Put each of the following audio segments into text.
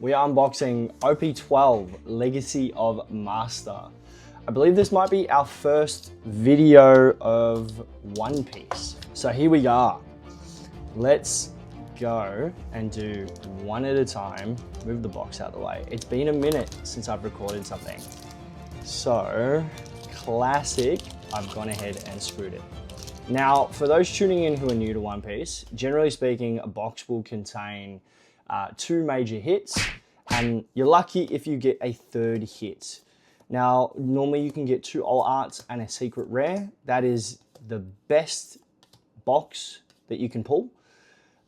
we are unboxing Op12 Legacy of Master. I believe this might be our first video of One Piece. So here we are. Let's go and do one at a time. Move the box out of the way. It's been a minute since I've recorded something. So, classic, I've gone ahead and screwed it. Now, for those tuning in who are new to One Piece, generally speaking, a box will contain 2 major hits, and you're lucky if you get a 3rd hit. Now, normally you can get 2 alt arts and a secret rare. That is the best box that you can pull.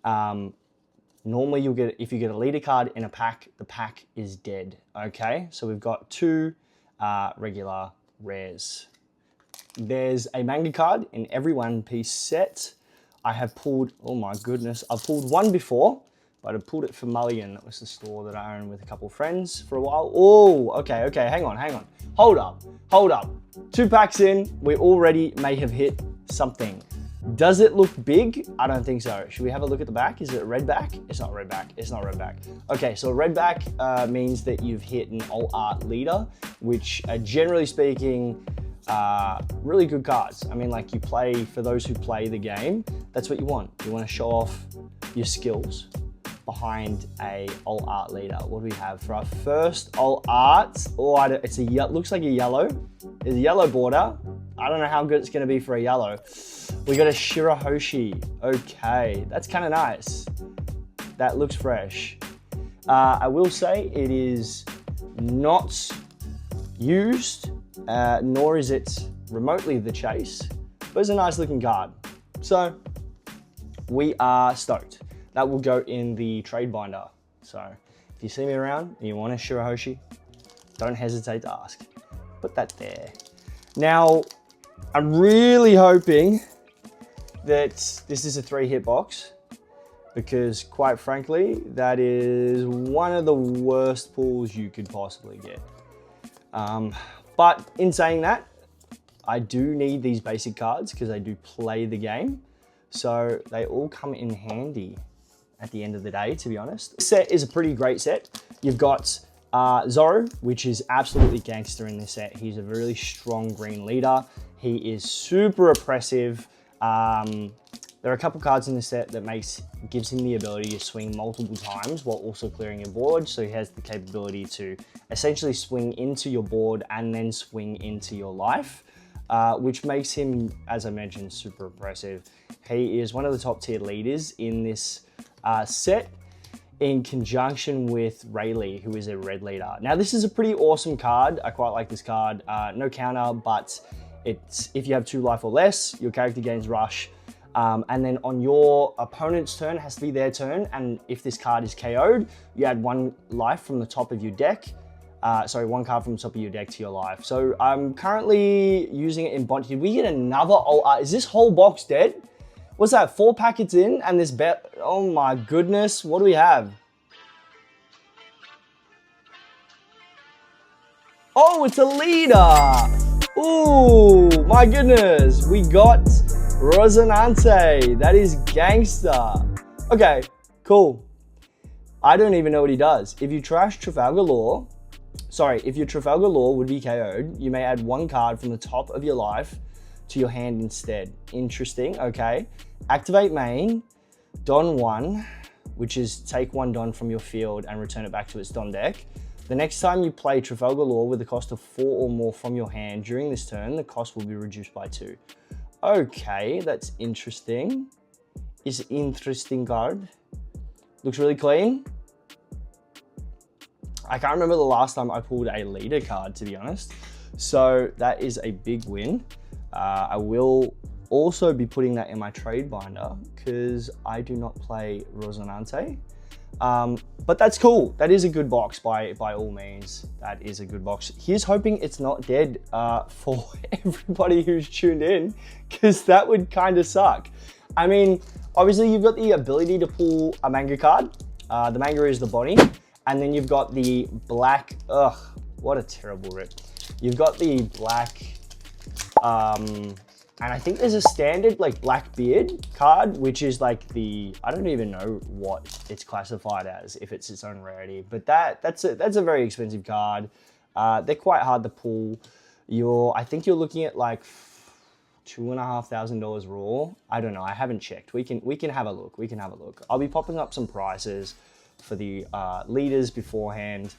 Normally you'll get, if you get a leader card in a pack, the pack is dead, okay? So we've got 2 regular rares. There's a manga card in every One Piece set. I have pulled, oh my goodness, I've pulled one before, but I pulled it for Mulligan. That was the store that I owned with a couple of friends for a while. Oh, okay, hang on. Hold up. 2 packs in, we already may have hit something. Does it look big? I don't think so. Should we have a look at the back? Is it a red back? It's not red back. Okay, so a red back means that you've hit an alt art leader, which generally speaking, really good cards. I mean, like, you play, for those who play the game, that's what you want. You want to show off your skills behind a alt art leader. What do we have for our first alt art? Oh, it's looks like a yellow. There's a yellow border. I don't know how good it's going to be for a yellow. We got a Shirahoshi. Okay, that's kind of nice. That looks fresh. I will say it is not used, nor is it remotely the chase, but it's a nice looking card. So we are stoked. That will go in the trade binder. So if you see me around and you want a Shirahoshi, don't hesitate to ask. Put that there. Now, I'm really hoping that this is a 3-hit box, because quite frankly, that is one of the worst pulls you could possibly get. But in saying that, I do need these basic cards because I do play the game. So they all come in handy at the end of the day, to be honest. This set is a pretty great set. You've got Zoro, which is absolutely gangster in this set. He's a really strong green leader. He is super oppressive. There are a couple cards in this set that gives him the ability to swing multiple times while also clearing your board. So he has the capability to essentially swing into your board and then swing into your life, which makes him, as I mentioned, super oppressive. He is one of the top tier leaders in this set, in conjunction with Rayleigh, who is a red leader. Now, this is a pretty awesome card. I quite like this card. No counter, but if you have 2 life or less, your character gains rush. And then on your opponent's turn, it has to be their turn. And if this card is KO'd, you add 1 life from the top of your deck. 1 card from the top of your deck to your life. So I'm currently using it in Bond. Did we get another alt art? Is this whole box dead? What's that, 4 packets in and this bet? Oh my goodness, what do we have? Oh, it's a leader. Ooh, my goodness. We got Rosinante. That is gangster. Okay, cool. I don't even know what he does. If you trash Trafalgar Law, if your Trafalgar Law would be KO'd, you may add 1 card from the top of your life to your hand instead. Interesting, okay. Activate main, Don 1, which is take 1 Don from your field and return it back to its Don deck. The next time you play Trafalgar Law with a cost of 4 or more from your hand during this turn, the cost will be reduced by 2. Okay, that's interesting. It's an interesting card. Looks really clean. I can't remember the last time I pulled a leader card, to be honest. So that is a big win. I will also be putting that in my trade binder because I do not play Rosinante. But that's cool. That is a good box by all means. That is a good box. Here's hoping it's not dead for everybody who's tuned in, because that would kind of suck. I mean, obviously you've got the ability to pull a manga card. The manga is the body. And then you've got the black, what a terrible rip. You've got the black And I think there's a standard like Blackbeard card, which is like the, I don't even know what it's classified as, if it's its own rarity, but that's a very expensive card. They're quite hard to pull. I think you're looking at like $2,500 raw. I don't know, I haven't checked. We can have a look, I'll be popping up some prices for the leaders beforehand.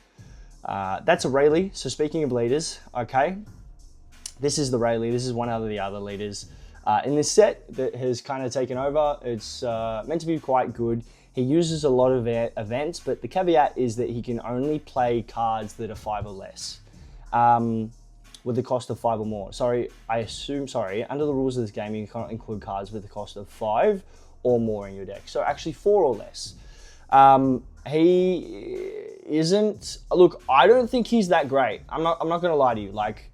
That's a Rayleigh, so speaking of leaders, okay. This is the Rayleigh, this is one of the other leaders in this set that has kind of taken over. It's meant to be quite good. He uses a lot of events, but the caveat is that he can only play cards that are 5 or less, with the cost of 5 or more. Sorry, under the rules of this game, you can't include cards with the cost of 5 or more in your deck. So actually 4 or less. He isn't, look, I don't think he's that great. I'm not gonna lie to you. Like,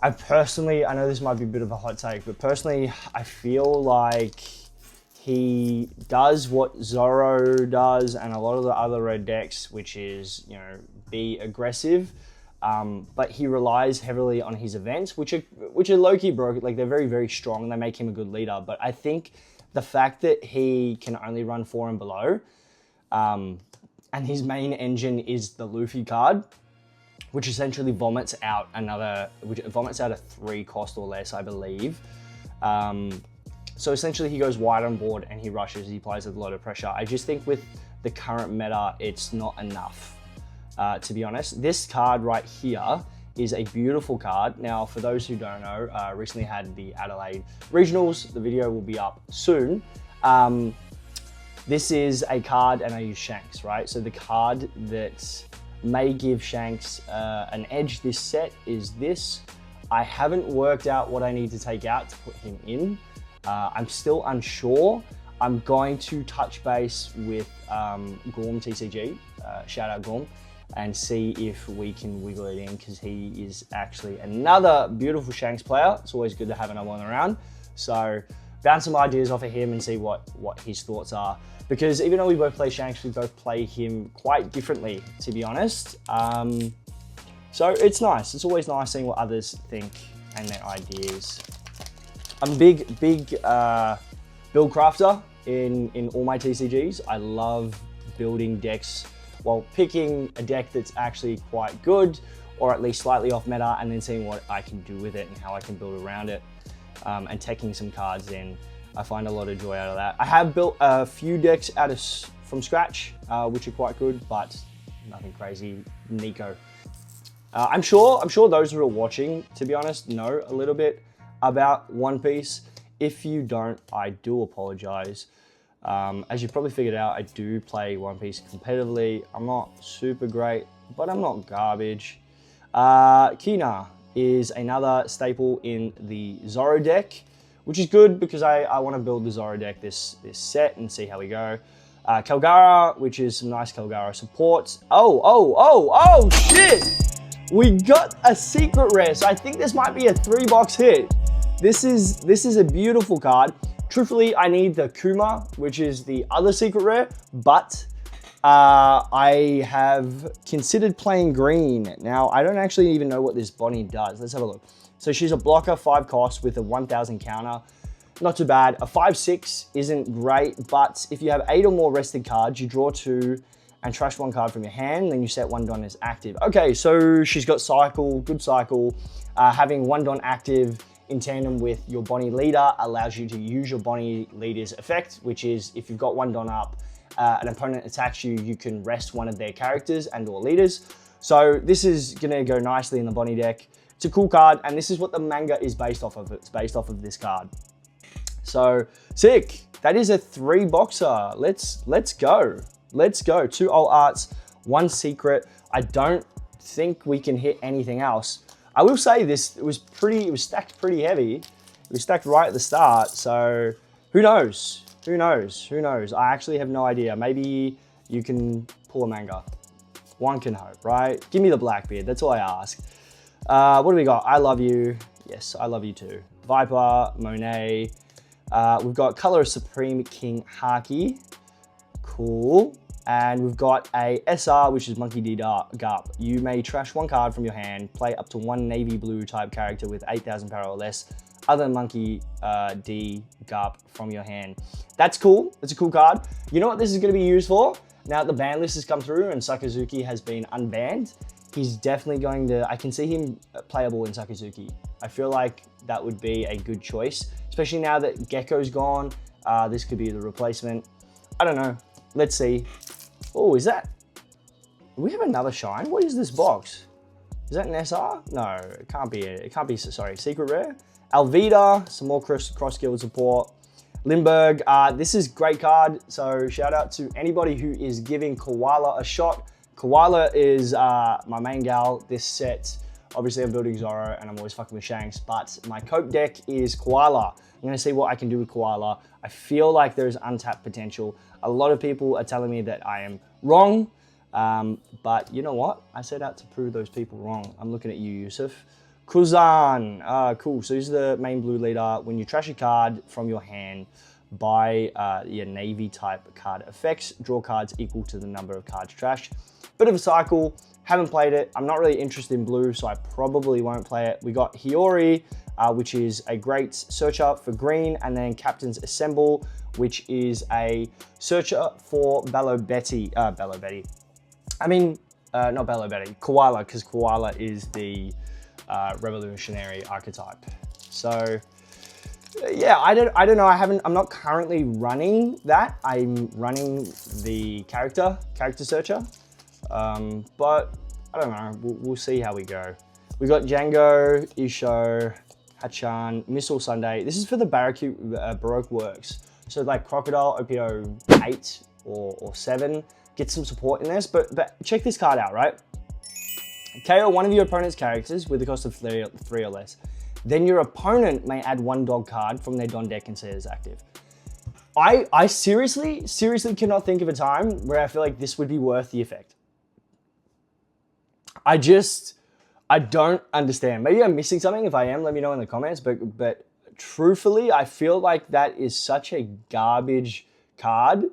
I know this might be a bit of a hot take, but personally, I feel like he does what Zoro does and a lot of the other red decks, which is, you know, be aggressive, but he relies heavily on his events, which are low-key broken. Like, they're very, very strong and they make him a good leader. But I think the fact that he can only run 4 and below, and his main engine is the Luffy card, which essentially vomits out a 3 cost or less, I believe. So essentially he goes wide on board and he rushes, he plays with a lot of pressure. I just think with the current meta, it's not enough, to be honest. This card right here is a beautiful card. Now, for those who don't know, recently had the Adelaide Regionals. The video will be up soon. This is a card, and I use Shanks, right? So the card that may give Shanks an edge this set is this. I haven't worked out what I need to take out to put him in. I'm still unsure. I'm going to touch base with Gorm TCG, shout out Gorm, and see if we can wiggle it in, because he is actually another beautiful Shanks player. It's always good to have another one around. So bounce some ideas off of him and see what his thoughts are. Because even though we both play Shanks, we both play him quite differently, to be honest. So it's nice. It's always nice seeing what others think and their ideas. I'm a big build crafter in all my TCGs. I love building decks, well, picking a deck that's actually quite good, or at least slightly off meta, and then seeing what I can do with it and how I can build around it, and teching some cards in. I find a lot of joy out of that. I have built a few decks from scratch, which are quite good, but nothing crazy. Nico. I'm sure those who are watching, to be honest, know a little bit about One Piece. If you don't, I do apologize. As you probably figured out, I do play One Piece competitively. I'm not super great, but I'm not garbage. Kina is another staple in the Zoro deck, which is good because I want to build the Zoro deck this set and see how we go. Kalgara, which is some nice Kalgara support. Oh, shit! We got a secret rare, so I think this might be a 3-box hit. This is a beautiful card. Truthfully, I need the Kuma, which is the other secret rare, but I have considered playing green. Now, I don't actually even know what this Bonnie does. Let's have a look. So she's a blocker, 5 cost with a 1000 counter. Not too bad. A 5/6 isn't great, but if you have 8 or more rested cards, you draw 2 and trash 1 card from your hand, then you set 1 Don as active. Okay, so she's got cycle, good cycle. Having 1 Don active in tandem with your Bonnie leader allows you to use your Bonnie leader's effect, which is if you've got 1 Don up, an opponent attacks you, you can rest one of their characters and or leaders. So this is gonna go nicely in the Bonnie deck. It's a cool card, and this is what the manga is based off of. It's based off of this card. So sick. That is a 3-boxer. Let's go. Let's go. 2 alt arts, 1 secret. I don't think we can hit anything else. I will say this, it was stacked pretty heavy. It was stacked right at the start. So who knows? Who knows? Who knows? I actually have no idea. Maybe you can pull a manga. One can hope, right? Give me the Blackbeard. That's all I ask. What do we got? I love you. Yes, I love you too. Viper, Monet. We've got Color of Supreme King Haki. Cool. And we've got a SR, which is Monkey D. Garp. You may trash one card from your hand, play up to one navy blue type character with 8,000 power or less, other than Monkey D. Garp from your hand. That's cool. It's a cool card. You know what this is going to be used for? Now that the ban list has come through and Sakazuki has been unbanned, he's definitely going to, I can see him playable in Sakazuki. I feel like that would be a good choice, especially now that Gecko's gone. This could be the replacement. I don't know. Let's see. Oh, is that? Do we have another shine? What is this box? Is that an SR? No, it can't be. It can't be. Sorry, secret rare. Alvida, some more cross guild support. Lindbergh, this is great card. So shout out to anybody who is giving Koala a shot. Koala is my main gal this set. Obviously I'm building Zoro and I'm always fucking with Shanks, but my cope deck is Koala. I'm gonna see what I can do with Koala. I feel like there's untapped potential. A lot of people are telling me that I am wrong, but you know what? I set out to prove those people wrong. I'm looking at you, Yusuf. Kuzan, cool. So he's the main blue leader. When you trash a card from your hand by your navy type card effects, draw cards equal to the number of cards trashed. Bit of a cycle, haven't played it. I'm not really interested in blue, so I probably won't play it. We got Hiyori, which is a great searcher for green, and then Captain's Assemble, which is a searcher for Bellobetty. I mean, not Bellobetty, Koala, because Koala is the revolutionary archetype. So yeah, I don't know. I'm not currently running that. I'm running the character searcher. But I don't know. We'll see how we go. We got Django, Isho, Hachan, Missile Sunday. This is for the Baroque works. So like Crocodile, OPO 8 or 7, get some support in this. But check this card out, right? KO one of your opponent's characters with the cost of 3 or less. Then your opponent may add 1 dog card from their Don deck and say it's active. I seriously cannot think of a time where I feel like this would be worth the effect. I don't understand. Maybe I'm missing something. If I am, let me know in the comments. But truthfully, I feel like that is such a garbage card.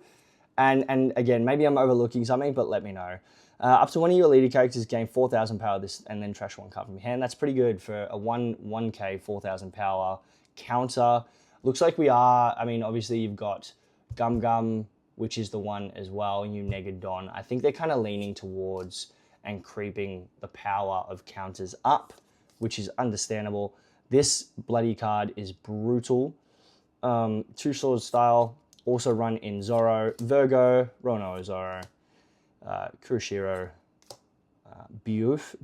And again, maybe I'm overlooking something, but let me know. Up to one of your leader characters gain 4,000 power this and then trash 1 card from your hand. That's pretty good for a 1k 4,000 power counter. Looks like we are, I mean, obviously you've got Gum Gum, which is the one as well, and you negative Don. I think they're kind of leaning towards and creeping the power of counters up, which is understandable. This bloody card is brutal. 2 Swords style, also run in Zoro, Virgo, Rono Zoro, Kuroshiro, Burst.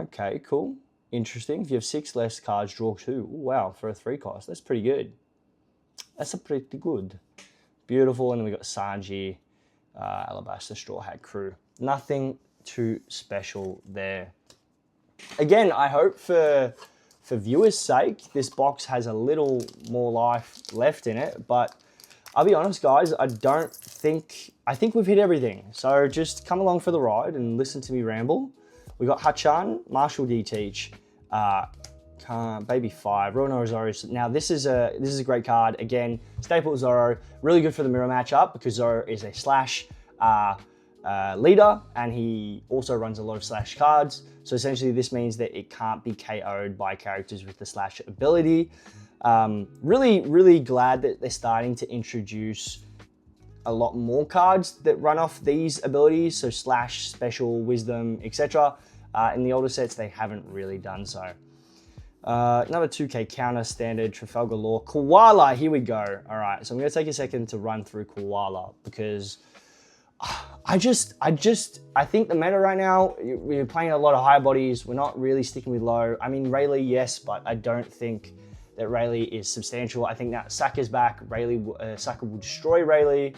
Okay, cool. Interesting. If you have 6 less cards, draw 2. Ooh, wow, for a 3 cost. That's pretty good. That's a pretty good. Beautiful. And then we got Sanji, Alabaster Straw Hat Crew. Nothing too special there. Again, I hope for viewers' sake, this box has a little more life left in it, but I'll be honest, guys, I think we've hit everything. So just come along for the ride and listen to me ramble. We got Hachan, Marshall D Teach, Baby 5, Rono Zoro. Now this is a great card. Again, staple Zoro, really good for the mirror matchup because Zoro is a slash leader and he also runs a lot of slash cards. So essentially this means that it can't be KO'd by characters with the slash ability. Really glad that they're starting to introduce a lot more cards that run off these abilities. So slash, special, wisdom, etc. In the older sets, they haven't really done so. Another 2k counter, standard, Trafalgar Law. Koala, here we go. All right, so I'm gonna take a second to run through Koala because I think the meta right now, we're playing a lot of high bodies. We're not really sticking with low. I mean, Rayleigh, yes, but I don't think that Rayleigh is substantial. I think now Saka's back. Saka will destroy Rayleigh.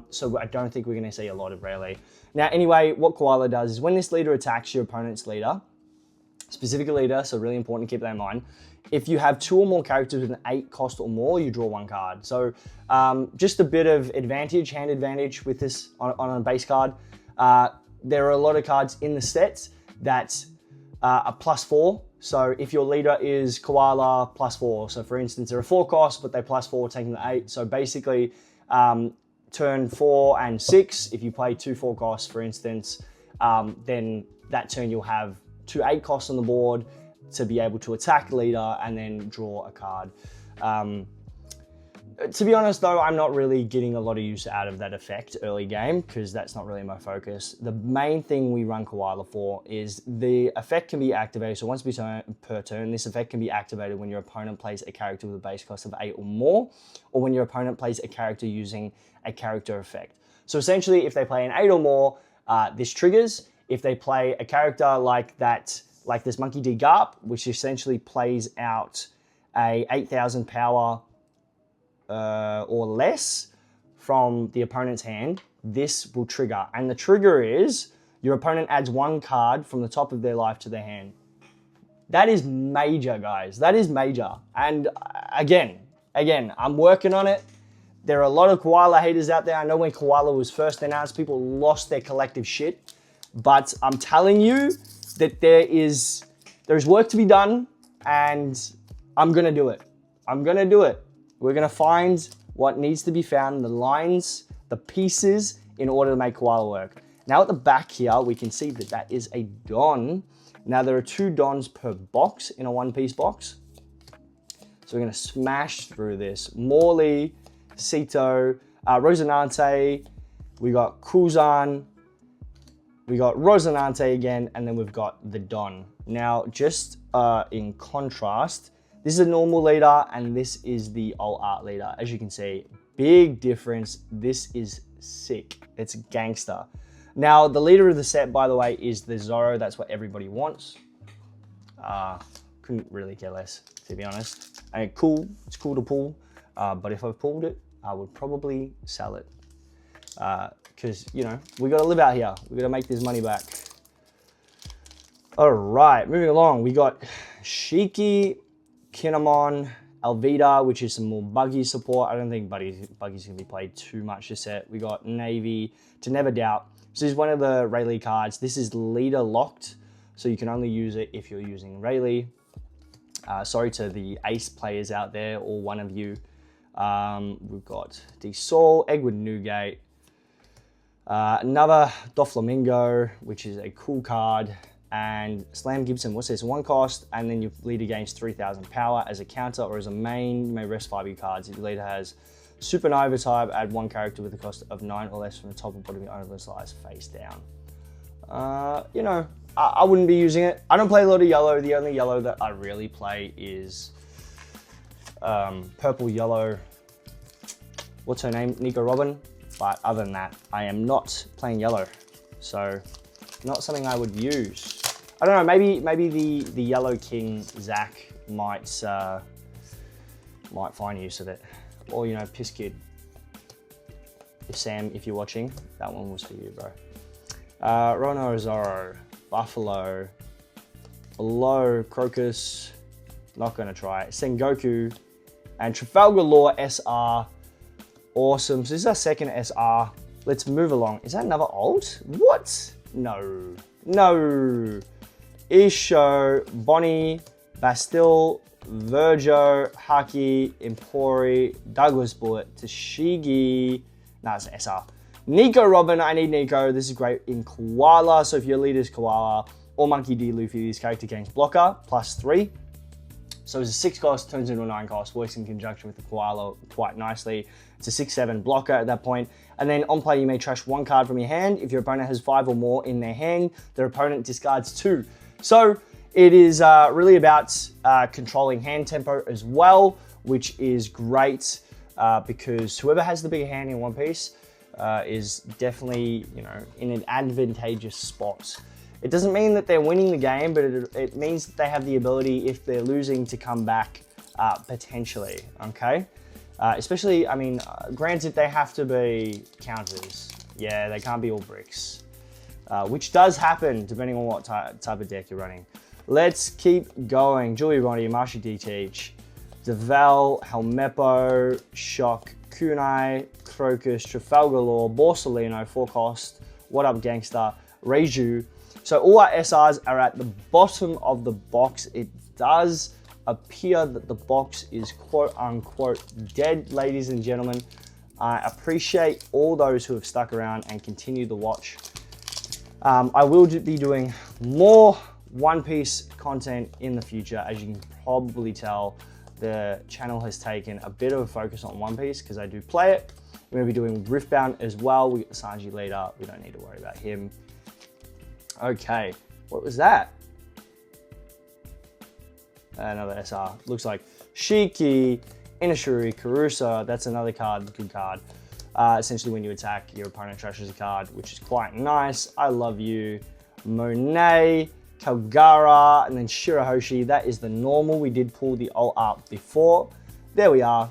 So I don't think we're gonna see a lot of Rayleigh. Now, anyway, what Koala does is when this leader attacks your opponent's leader, specific leader, so really important to keep that in mind. If you have 2 or more characters with an 8 cost or more, you draw 1 card. So just a bit of advantage, hand advantage with this on a base card. There are a lot of cards in the sets that are +4. So if your leader is Koala, +4. So for instance, they're a 4 cost, but they're +4, taking the 8. So basically, turn 4 and 6, if you play 2 4 costs, for instance, then that turn you'll have 2 8 costs on the board to be able to attack leader and then draw a card. To be honest though, I'm not really getting a lot of use out of that effect early game because that's not really my focus. The main thing we run Koala for is the effect can be activated. So once per turn, this effect can be activated when your opponent plays a character with a base cost of 8 or more, or when your opponent plays a character using a character effect. So essentially, if they play an 8 or more, this triggers. If they play a character like that, like this Monkey D. Garp, which essentially plays out a 8,000 power or less from the opponent's hand, this will trigger. And the trigger is your opponent adds 1 card from the top of their life to their hand. That is major, guys. That is major. And again, I'm working on it. There are a lot of Koala haters out there. I know when Koala was first announced, people lost their collective shit. But I'm telling you that there's work to be done, and I'm gonna do it. I'm gonna do it. We're gonna find what needs to be found, the lines, the pieces, in order to make Koala work. Now at the back here, we can see that that is a Don. Now there are 2 Dons per box in a One Piece box. So we're gonna smash through this. Morley, Sito, Rosinante, we got Kuzan, we got Rosinante again, and then we've got the Don. Now, just in contrast, this is a normal leader, and this is the alt art leader. As you can see, big difference. This is sick. It's gangster. Now, the leader of the set, by the way, is the Zoro. That's what everybody wants. Couldn't really care less, to be honest. And cool, it's cool to pull, but if I pulled it, I would probably sell it. Because, you know, we gotta live out here. We gotta make this money back. All right, moving along. We got Shiki, Kinemon, Alvida, which is some more Buggy support. I don't think Buggy's gonna be played too much this set. We got Navy, To Never Doubt. So this is one of the Rayleigh cards. This is leader locked, so you can only use it if you're using Rayleigh. Sorry to the ace players out there, or one of you. We've got D Sol, Edward Newgate, another Doflamingo, which is a cool card, and Slam Gibson. What's this? 1 cost, and then your leader gains 3,000 power as a counter or as a main. You may rest 5 of your cards. If your leader has Supernova type, add 1 character with a cost of 9 or less from the top and bottom of your own slice face down. You know, I wouldn't be using it. I don't play a lot of yellow. The only yellow that I really play is purple yellow. What's her name? Nico Robin. But other than that, I am not playing yellow. So not something I would use. I don't know, maybe the Yellow King, Zach, might find use of it. Or, you know, Piss Kid. Sam, if you're watching, that one was for you, bro. Rono Zoro, Buffalo, Below, Crocus, not gonna try it. Sengoku, and Trafalgar Law SR. Awesome, so this is our second SR. Let's move along. Is that another alt? What? No. No. Isho, Bonnie, Bastille, Virgo, Haki, Empori, Douglas Bullet, Tashigi. Nah, it's an SR. Nico Robin, I need Nico. This is great in Koala. So if your leader is Koala or Monkey D. Luffy, this character gains blocker +3. So it's a 6 cost, turns into a 9 cost, works in conjunction with the Koala quite nicely. It's a 6/7 blocker at that point. And then on play, you may trash 1 card from your hand. If your opponent has 5 or more in their hand, their opponent discards 2. So it is really about controlling hand tempo as well, which is great because whoever has the bigger hand in One Piece is definitely, you know, in an advantageous spot. It doesn't mean that they're winning the game, but it means that they have the ability, if they're losing, to come back potentially, okay? Especially, I mean, granted, they have to be counters. Yeah, they can't be all bricks, which does happen depending on what type of deck you're running. Let's keep going. Julia Bondi, Marsha D-Teach, Deval, Helmeppo, Shock, Kunai, Crocus, Trafalgar Law, Borsalino, 4 cost, What Up Gangster, Reiju. So all our SRs are at the bottom of the box. It does appear that the box is quote unquote dead, ladies and gentlemen. I appreciate all those who have stuck around and continue to watch. I will be doing more One Piece content in the future. As you can probably tell, the channel has taken a bit of a focus on One Piece because I do play it. We're going to be doing Riftbound as well. We got the Sanji leader. We don't need to worry about him. Okay, what was that? Another SR. Looks like Shiki, Inashuri, Karusa. That's another card, good card. Essentially, when you attack, your opponent treasures a card, which is quite nice. I love you. Monet, Kalgara, and then Shirahoshi. That is the normal. We did pull the alt up before. There we are.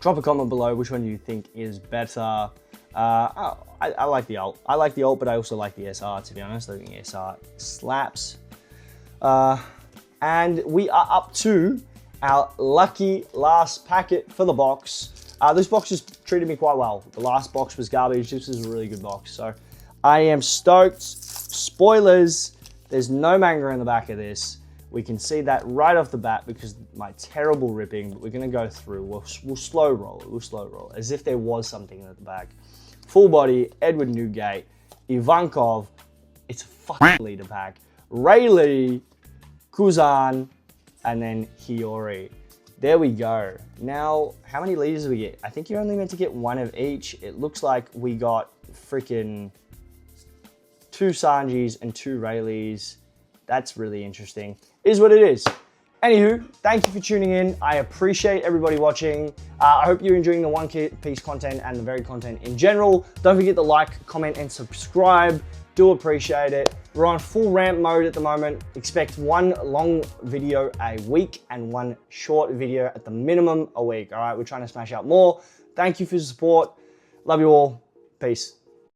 Drop a comment below which one you think is better. I like the alt. I like the alt, but I also like the SR, to be honest. I think the SR slaps. And we are up to our lucky last packet for the box. This box has treated me quite well. The last box was garbage. This is a really good box. So I am stoked. Spoilers, there's no manga in the back of this. We can see that right off the bat because my terrible ripping, but we're gonna go through. We'll slow roll it. We'll slow roll it as if there was something at the back. Full body, Edward Newgate, Ivankov. It's a fucking leader pack. Rayleigh, Kuzan, and then Hiyori. There we go. Now, how many leaders do we get? I think you're only meant to get one of each. It looks like we got freaking 2 Sanjis and 2 Rayleighs. That's really interesting. Is what it is. Anywho, thank you for tuning in. I appreciate everybody watching. I hope you're enjoying the One Piece content and the varied content in general. Don't forget to like, comment, and subscribe. Do appreciate it. We're on full ramp mode at the moment. Expect 1 long video a week and 1 short video at the minimum a week. All right, we're trying to smash out more. Thank you for your support. Love you all. Peace.